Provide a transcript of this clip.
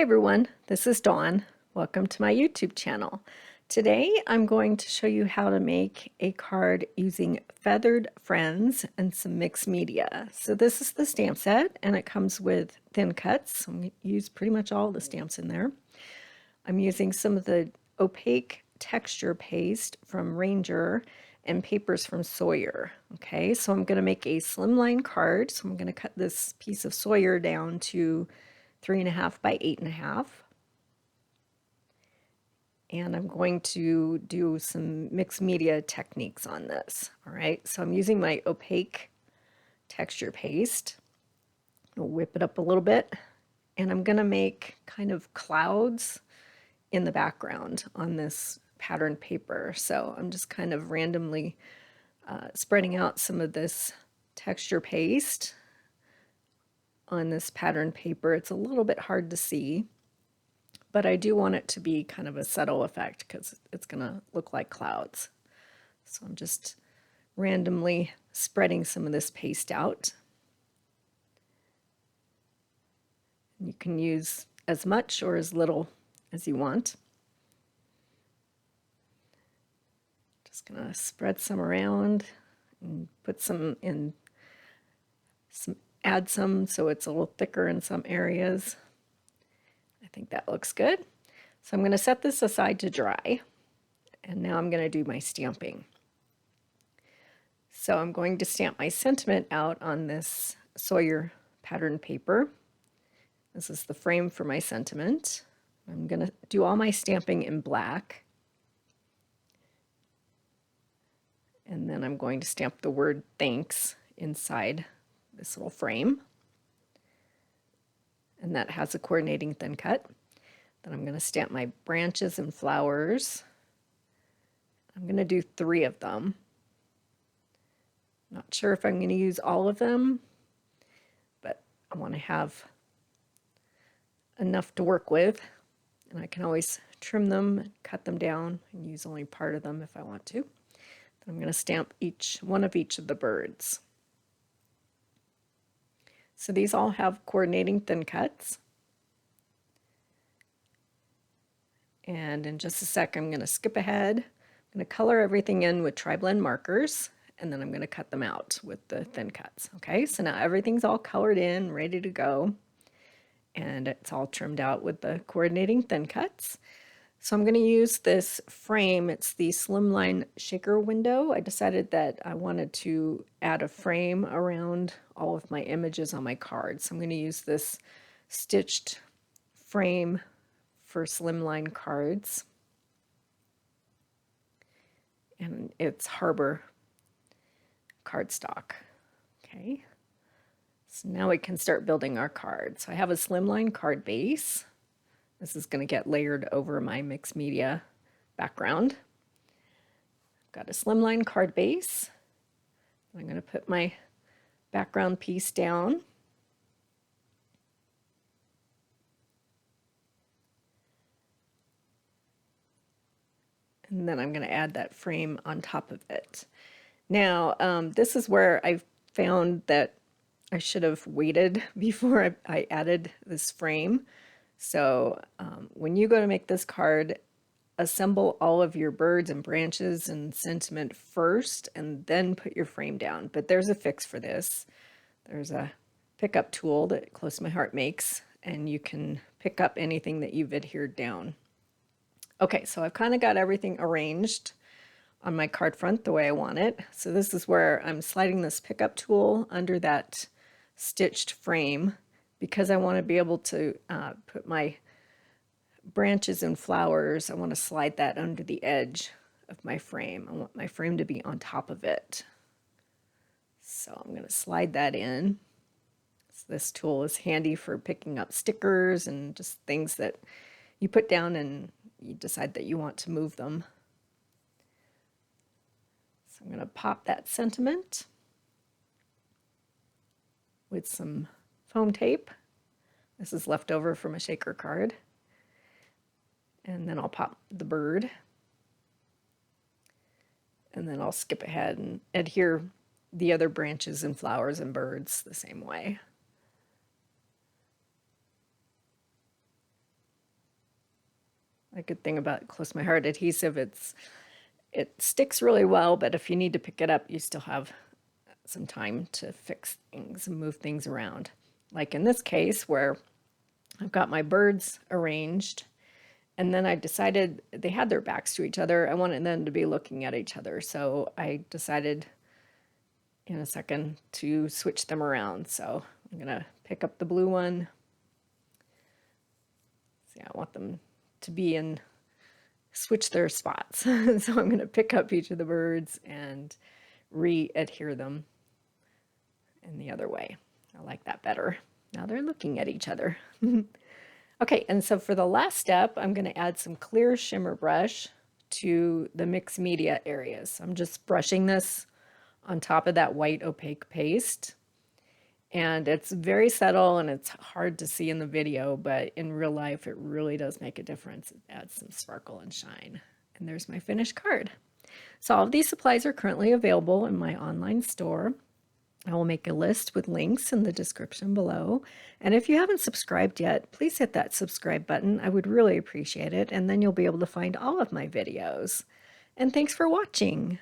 Everyone, this is Dawn. Welcome to my YouTube channel. Today I'm going to show you how to make a card using Feathered Friends and some mixed media. So this is the stamp set and it comes with thin cuts. I'm going to use pretty much all the stamps in there. I'm using some of the Opaquetexturepaste from Ranger and papers from Sawyer. Okay, so I'm going to make a slimline card. So I'm going to cut this piece of Sawyer down to 3.5 by 8.5. And I'm going to do some mixed media techniques on this. All right, so I'm using my opaque texture paste. I'll whip it up a little bit, and I'm going to make kind of clouds in the background on this patterned paper. So I'm just kind of randomly spreading out some of this texture paste on this patterned paper. It's a little bit hard to see, but I do want it to be kind of a subtle effect because it's going to look like clouds. So I'm just randomly spreading some of this paste out. You can use as much or as little as you want. Just going to spread some around and put some in, add some so it's a little thicker in some areas. I think that looks good. So I'm going to set this aside to dry, and now I'm going to do my stamping. So I'm going to stamp my sentiment out on this Sawyer pattern paper. This is the frame for my sentiment. I'm going to do all my stamping in black. And then I'm going to stamp the word thanks inside this little frame. And that has a coordinating thin cut. Then I'm going to stamp my branches and flowers. I'm going to do 3 of them. Not sure if I'm going to use all of them, but I want to have enough to work with. And I can always trim them, cut them down, and use only part of them if I want to. Then I'm going to stamp one of each of the birds. So these all have coordinating thin cuts. And in just a sec, I'm going to skip ahead. I'm going to color everything in with triblendmarkers, and then I'm going to cut them out with the thin cuts. Okay, so now everything's all colored in, ready to go. And it's all trimmed out with the coordinating thin cuts. So I'm going to use this frame. It's the Slimline Shaker window. I decided that I wanted to add a frame around all of my images on my card. So I'm going to use this stitched frame for Slimline cards. And it's Harbor cardstock. Okay. So now we can start building our card. So I have a Slimline card base. This is going to get layered over my mixed media background. I've got a slimline card base. I'm going to put my background piece down. And then I'm going to add that frame on top of it. Now, this is where I found that I should have waited before I added this frame. So when you go to make this card, assemble all of your birds and branches and sentiment first and then put your frame down. But there's a fix for this. There's a pickup tool that Close to My Heart makes, and you can pick up anything that you've adhered down. Okay, so I've kind of got everything arranged on my card front the way I want it. So this is where I'm sliding this pickup tool under that stitched frame, because I want to be able to put my branches and flowers. I want to slide that under the edge of my frame. I want my frame to be on top of it. So I'm going to slide that in. So this tool is handy for picking up stickers and just things that you put down and you decide that you want to move them. So I'm going to pop that sentiment with some foam tape. This is left over from a shaker card. And then I'll pop the bird. And then I'll skip ahead and adhere the other branches and flowers and birds the same way. a good thing about Close to My Heart adhesive, it sticks really well, but if you need to pick it up, you still have some time to fix things and move things around. Like in this case where I've got my birds arranged, and then I decided they had their backs to each other. I wanted them to be looking at each other, so I decided in a second to switch them around. So I'm gonna pick up the blue one. See, I want them to be in, switch their spots. So I'm gonna pick up each of the birds and re-adhere them in the other way. I like that better. Now they're looking at each other. Okay, and so for the last step, I'm going to add some clear shimmer brush to the mixed media areas. I'm just brushing this on top of that white opaque paste. And it's very subtle and it's hard to see in the video, but in real life, it really does make a difference. It adds some sparkle and shine. And there's my finished card. So all of these supplies are currently available in my online store. I will make a list with links in the description below. And if you haven't subscribed yet, please hit that subscribe button. I would really appreciate it. And then you'll be able to find all of my videos. And thanks for watching.